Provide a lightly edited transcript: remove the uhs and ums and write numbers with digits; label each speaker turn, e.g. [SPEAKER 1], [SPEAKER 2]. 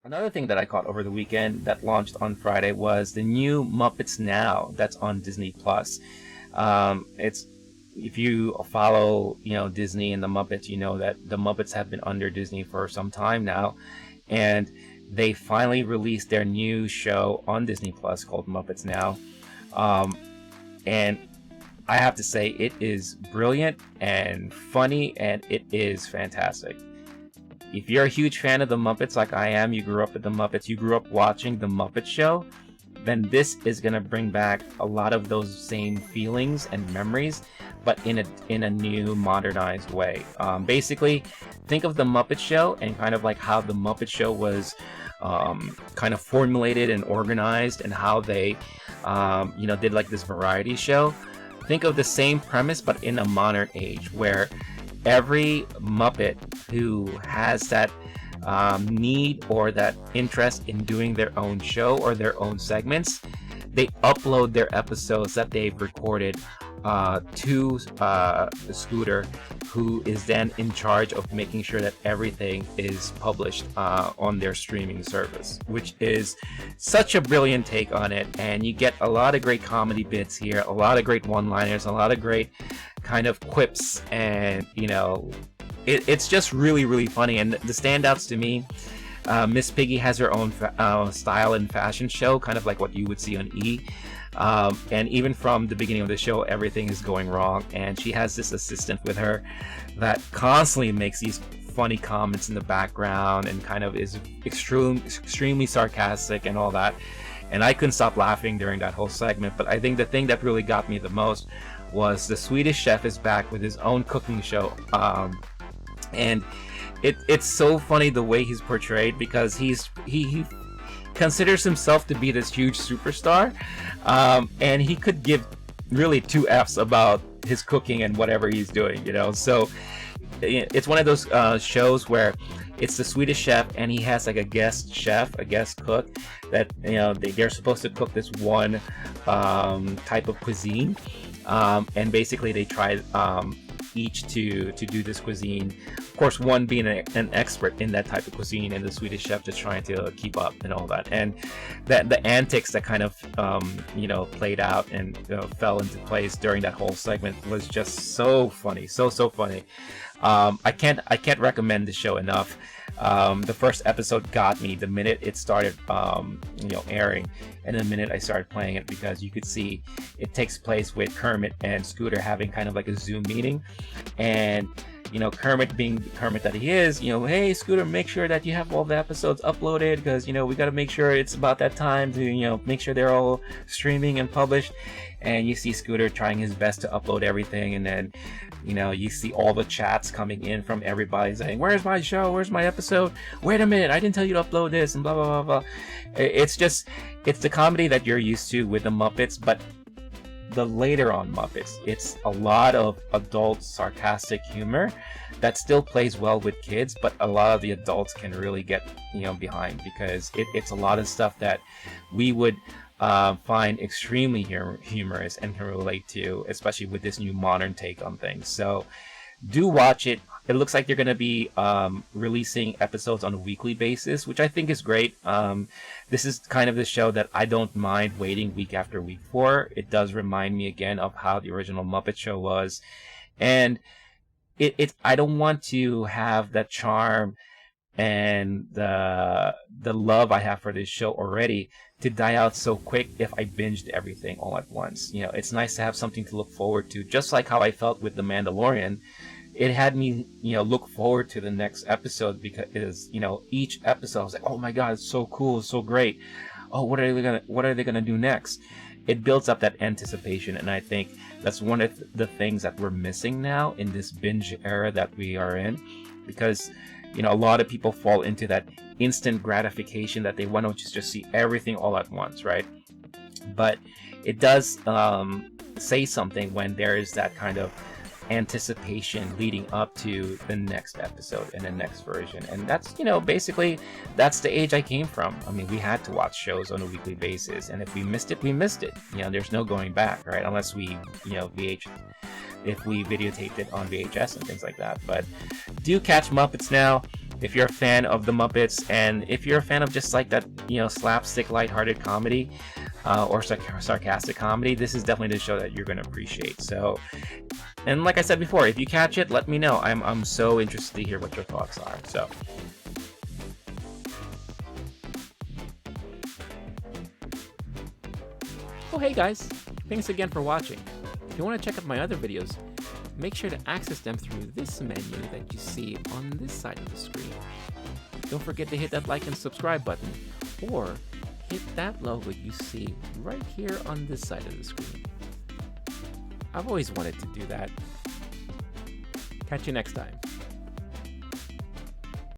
[SPEAKER 1] Another thing that I caught over the weekend that launched on Friday was the new Muppets Now that's on Disney Plus. It's if you follow, Disney and the Muppets, you know that the Muppets have been under Disney for some time now, and they finally released their new show on Disney Plus called Muppets Now. And I have to say, it is brilliant and funny, and it is fantastic. If you're a huge fan of the Muppets like I am, you grew up with the Muppets, you grew up watching the Muppet Show, then this is going to bring back a lot of those same feelings and memories, but in a new modernized way. Basically, think of the Muppet Show and kind of like how the Muppet Show was kind of formulated and organized, and how they did like this variety show. Think of the same premise but in a modern age, where every Muppet who has that need or that interest in doing their own show or their own segments, they upload their episodes that they've recorded to Scooter, who is then in charge of making sure that everything is published on their streaming service, which is such a brilliant take on it. And you get a lot of great comedy bits here, a lot of great one-liners, a lot of great kind of quips, and it's just really, really funny. And the standouts to me, Miss Piggy has her own style and fashion show, kind of like what you would see on E! And even from the beginning of the show, everything is going wrong, and she has this assistant with her that constantly makes these funny comments in the background and kind of is extremely sarcastic and all that. And I couldn't stop laughing during that whole segment. But I think the thing that really got me the most was the Swedish Chef is back with his own cooking show, and it's so funny the way he's portrayed, because he considers himself to be this huge superstar, and he could give really two F's about his cooking and whatever he's doing, so it's one of those shows where it's the Swedish Chef, and he has like a guest chef, a guest cook that they're supposed to cook this one type of cuisine, and basically they try each to do this cuisine. Of course, one being an expert in that type of cuisine, and the Swedish Chef just trying to keep up and all that. And that the antics that kind of played out and fell into place during that whole segment was just so funny, so funny. I can't recommend the show enough. The first episode got me the minute it started airing, and the minute I started playing it, because you could see it takes place with Kermit and Scooter having kind of like a Zoom meeting, and Kermit being the Kermit that he is, hey Scooter, make sure that you have all the episodes uploaded, because we got to make sure it's about that time to make sure they're all streaming and published. And you see Scooter trying his best to upload everything, and then you see all the chats coming in from everybody saying, where's my show, where's my episode, wait a minute, I didn't tell you to upload this, and blah blah blah blah. It's the comedy that you're used to with the Muppets, but the later on Muppets, it's a lot of adult sarcastic humor that still plays well with kids, but a lot of the adults can really get behind, because it's a lot of stuff that we would find extremely humorous and can relate to, especially with this new modern take on things. So do watch it. It looks like they're going to be releasing episodes on a weekly basis, which I think is great. This is kind of the show that I don't mind waiting week after week for. It does remind me again of how the original Muppet Show was. And I don't want to have that charm and the love I have for this show already to die out so quick if I binged everything all at once. It's nice to have something to look forward to, just like how I felt with The Mandalorian. It had me, look forward to the next episode, because, each episode I was like, oh my god, it's so cool, it's so great. Oh, what are they gonna do next? It builds up that anticipation, and I think that's one of the things that we're missing now in this binge era that we are in, because a lot of people fall into that instant gratification that they want to just see everything all at once, right? But it does say something when there is that kind of anticipation leading up to the next episode and the next version. And that's basically that's the age I came from. I mean, we had to watch shows on a weekly basis, and if we missed it, we missed it. There's no going back, right? Unless we if we videotaped it on VHS and things like that. But do catch Muppets Now. If you're a fan of the Muppets, and if you're a fan of just like that, slapstick, lighthearted comedy, or sarcastic comedy, this is definitely the show that you're going to appreciate. So, and like I said before, if you catch it, let me know. I'm so interested to hear what your thoughts are. So. Oh hey guys, thanks again for watching. If you want to check out my other videos, make sure to access them through this menu that you see on this side of the screen. Don't forget to hit that like and subscribe button, or hit that logo you see right here on this side of the screen. I've always wanted to do that. Catch you next time.